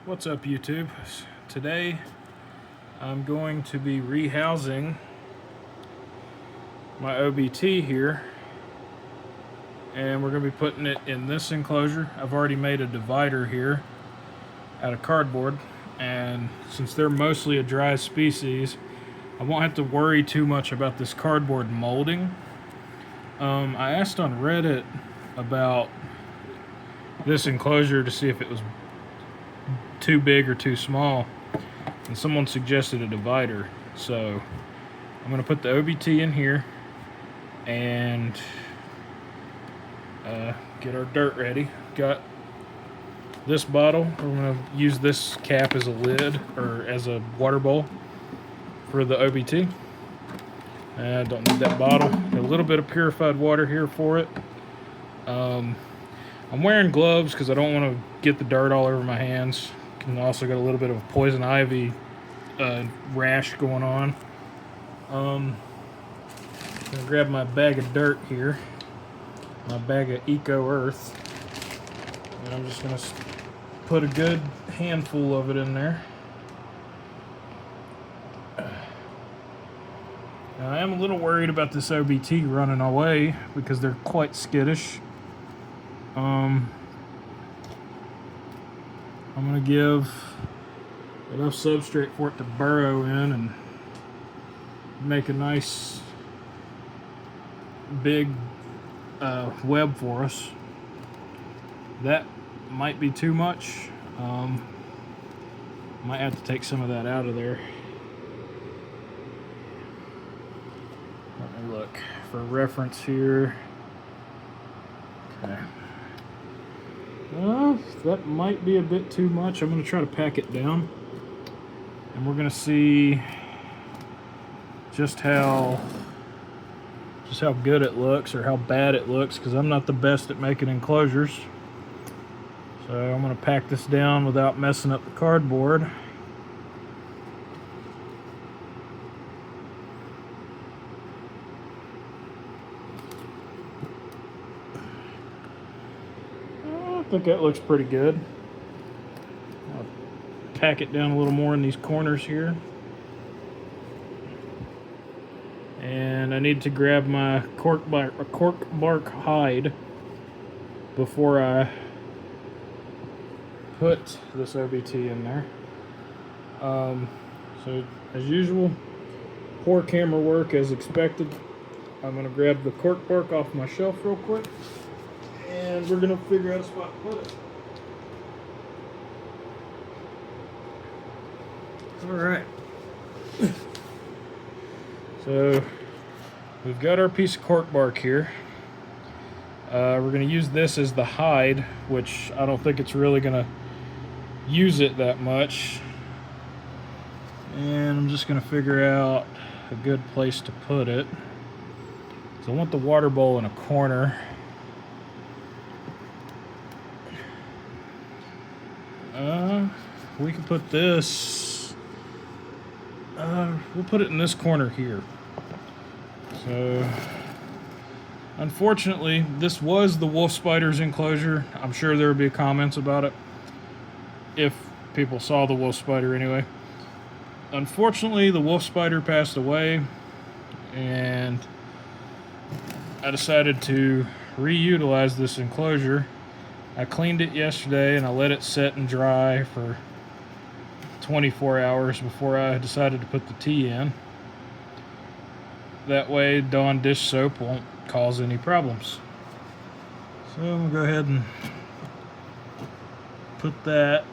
What's up, YouTube? Today I'm going to be rehousing my OBT here, and we're going to be putting it in this enclosure. I've already made a divider here out of cardboard, and since they're mostly a dry species, I won't have to worry too much about this cardboard molding. I asked on Reddit about this enclosure to see if it was too big or too small, and someone suggested a divider. So I'm going to put the OBT in here and get our dirt ready. Got this bottle. We're going to use this cap as a lid or as a water bowl for the OBT. I don't need that bottle. Got a little bit of purified water here for it. I'm wearing gloves because I don't want to get the dirt all over my hands. And also got a little bit of a poison ivy rash going on. I'm gonna grab my bag of dirt here, my bag of Eco Earth, and I'm just gonna put a good handful of it in there. Now, I am a little worried about this OBT running away because they're quite skittish. I'm going to give enough substrate for it to burrow in and make a nice big web for us. That might be too much. Might have to take some of that out of there. Let me look for reference here. Okay. That might be a bit too much. I'm going to try to pack it down, and we're going to see just how good it looks or how bad it looks, because I'm not the best at making enclosures. So I'm going to pack this down without messing up the cardboard. I think that looks pretty good. I'll pack it down a little more in these corners here. And I need to grab my cork bark hide before I put this OBT in there. So as usual, poor camera work as expected. I'm going to grab the cork bark off my shelf real quick, and we're going to figure out a spot to put it. Alright. So we've got our piece of cork bark here. We're going to use this as the hide, which I don't think it's really going to use it that much. And I'm just going to figure out a good place to put it. So I want the water bowl in a corner. We can put this, we'll put it in this corner here. So, unfortunately, this was the wolf spider's enclosure. I'm sure there would be comments about it if people saw the wolf spider anyway. Unfortunately, the wolf spider passed away, and I decided to reutilize this enclosure. I cleaned it yesterday and I let it set and dry for 24 hours before I decided to put the tea in. That way Dawn dish soap won't cause any problems. So I'm going to go ahead and put that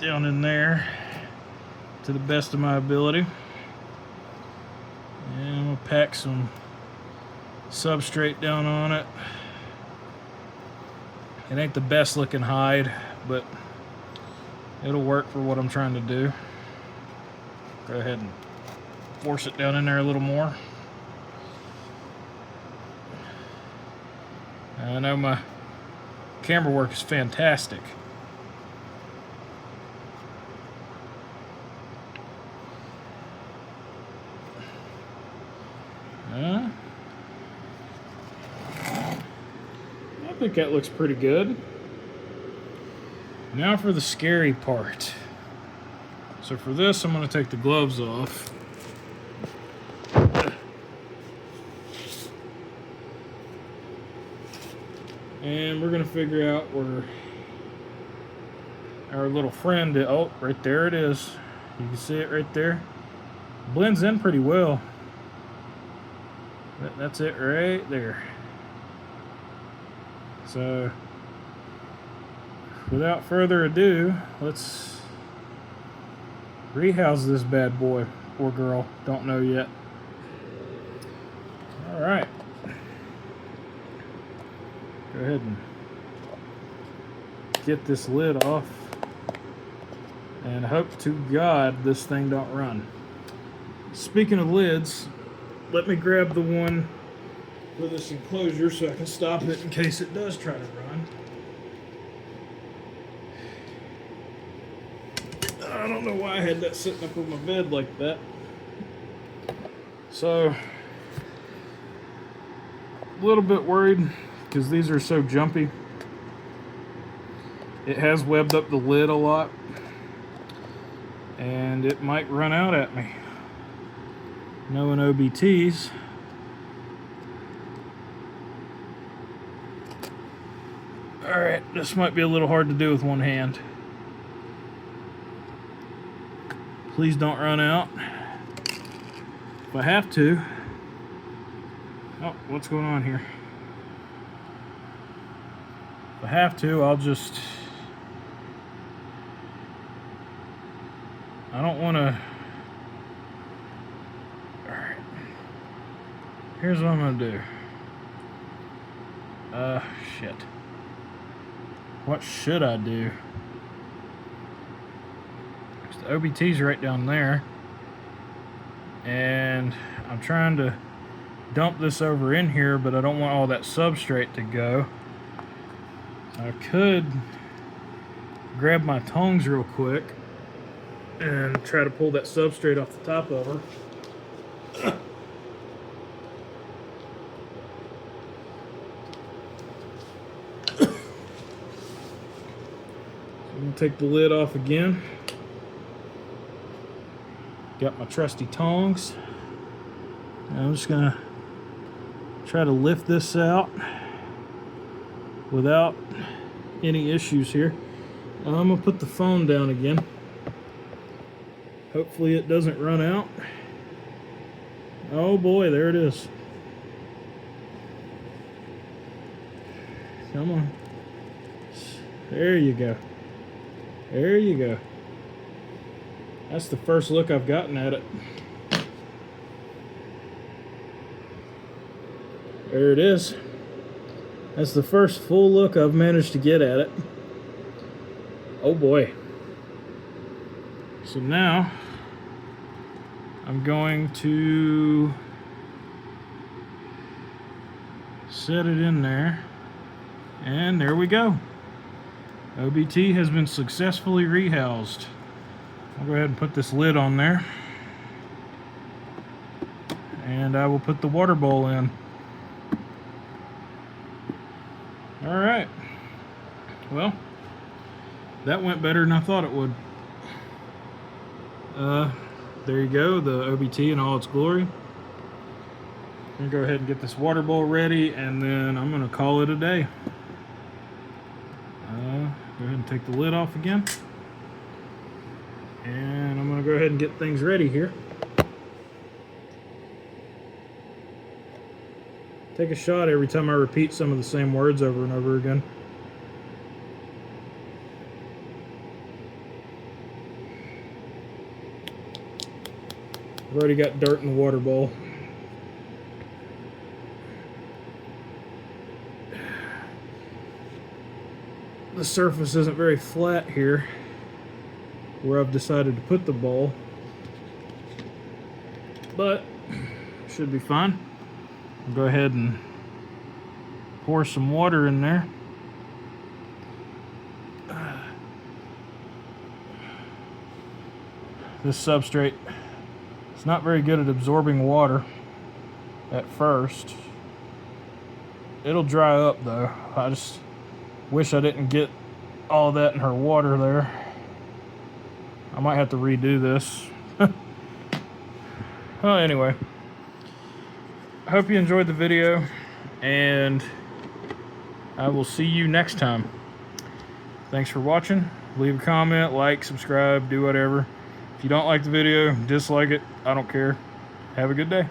down in there to the best of my ability. And I'm going to pack some substrate down on it. It ain't the best looking hide, but it'll work for what I'm trying to do. Go ahead and force it down in there a little more. I know my camera work is fantastic. I think that looks pretty good. Now for the scary part. So for this, I'm going to take the gloves off. And we're going to figure out where our little friend is. Oh, right there it is. You can see it right there. Blends in pretty well. That's it right there. So, without further ado, let's rehouse this bad boy or girl. Don't know yet. All right. Go ahead and get this lid off. And hope to God this thing don't run. Speaking of lids, let me grab the one for this enclosure so I can stop it in case it does try to run. I don't know why I had that sitting up on my bed like that. So, a little bit worried because these are so jumpy. It has webbed up the lid a lot, and it might run out at me. Knowing OBTs, alright, this might be a little hard to do with one hand. Please don't run out. If I have to. Oh, what's going on here? If I have to, I'll just... I don't want to... Alright. Here's what I'm going to do. Shit. What should I do? The OBT's right down there. And I'm trying to dump this over in here, but I don't want all that substrate to go. I could grab my tongs real quick and try to pull that substrate off the top of her. I'm going to take the lid off again. Got my trusty tongs. And I'm just going to try to lift this out without any issues here. I'm going to put the phone down again. Hopefully it doesn't run out. Oh boy, there it is. Come on. There you go. There you go. That's the first look I've gotten at it. There it is. That's the first full look I've managed to get at it. Oh boy. So now I'm going to set it in there, and there we go. OBT has been successfully rehoused. I'll go ahead and put this lid on there, and I will put the water bowl in. Alright, well, that went better than I thought it would. There you go, the OBT in all its glory. I'm going to go ahead and get this water bowl ready, and then I'm going to call it a day. Go ahead and take the lid off again. And I'm going to go ahead and get things ready here. Take a shot every time I repeat some of the same words over and over again. I've already got dirt in the water bowl. The surface isn't very flat here where I've decided to put the bowl, but should be fine. I'll go ahead and pour some water in there. This substrate is not very good at absorbing water at first. It'll dry up though. I just wish I didn't get all that in her water there. I might have to redo this. Well, anyway, I hope you enjoyed the video, and I will see you next time. Thanks for watching. Leave a comment, like, subscribe, do whatever. If you don't like the video, dislike it. I don't care. Have a good day.